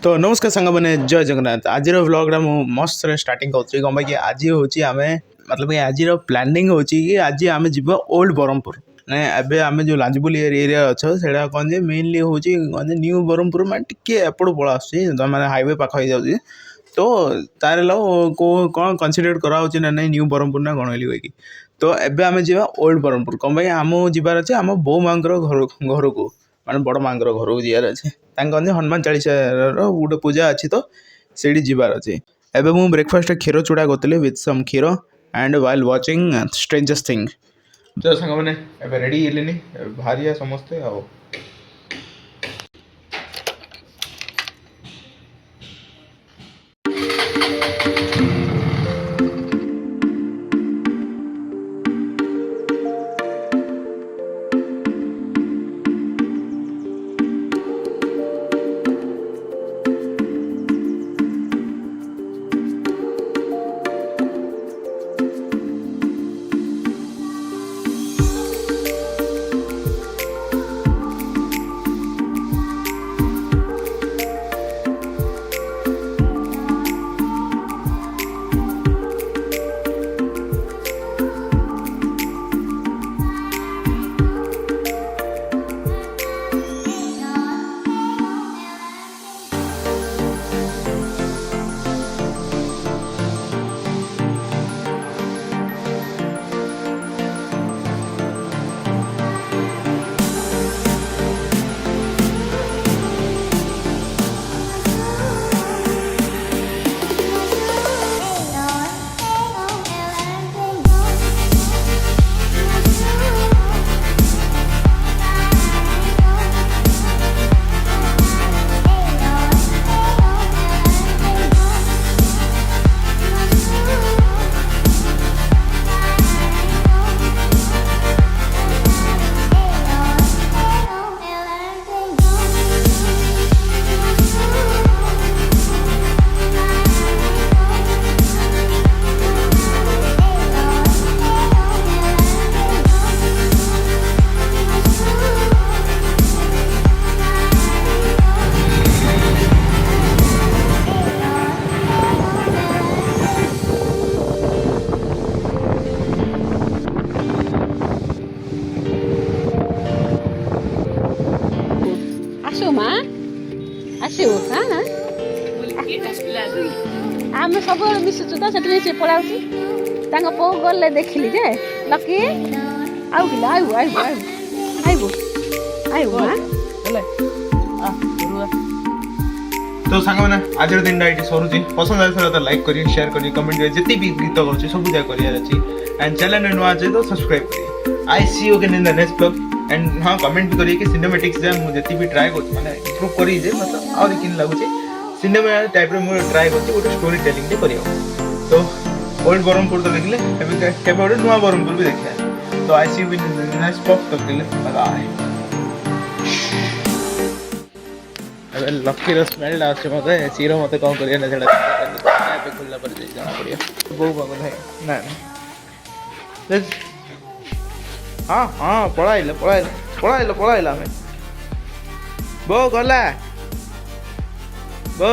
तो नमस्कार सांग मैंने जय जगन्नाथ आज व्लॉग्रा मुझे मस्त स्टार्टिंग कर कम कि आज हूँ आम मतलब कि आज प्लानिंग हो कि आज आम जीव ओल्ड ब्रह्मपुर एबे आम जो लांजपुल एरिया अच्छा से कौन जे मेनली हूँ न्यू ब्रह्मपुर मैं टे एपट पड़ा मैंने हाईवे पाख हो जाऊँगी तो तार कौन कनसीडर कराऊँ ना नहीं न्यू ब्रह्मपुर ना कौन कि तो एबे आम जा ओल्ड ब्रह्मपुर कम आम जीवार अच्छे आम बो माँ घर को माने बड़ माँ घर को जीवार अच्छे हनुमान चालीसा गोटे पूजा अच्छी तो सीढ़ी जीवार अच्छे एबे मु breakfast kshir chuda curry with some kshir and while watching strangers thing तो सांग मैंने एबे रेडी हेलेनी बाहरिया समस्ते आओ आम सब मिसुचु तो से पड़ा पो गले देखिली जे लकी आउ कि आइबो आइबो आइबो आइबो आइबो तो सांग मैंने आज दिन ये सरुची पसंद आए तो लाइक करिए शेयर करिए कमेंट करिए जितनी भी गीत कर सब जगह करार अच्छी एंड चैनल नुआ अच्छे तो सब्सक्राइब करिए I see you in the next blog and हाँ कमेंट भी करिए कि सिनेमेटिक्स जे मुझे जितनी भी ट्राई कर माने इम्प्रूव करी जे मतलब और किन लगुचे सिनेमा टाइप रे मुझे ट्राई कर गोटे स्टोरी टेलिंग दे करियो तो ओल्ड ब्रह्मपुर तो देखले एबे केबे गोटे नुआ ब्रह्मपुर भी देखिया तो I see you in the next blog तक के लिए बाय अबे लकी रो स्मेल आछे मते सीरो मते कौन करिया ना सेडा पे खुलला पर जाना पड़िया बहु बागो है ना लेट्स हाँ हाँ पढ़ाइल हमें बो गला बो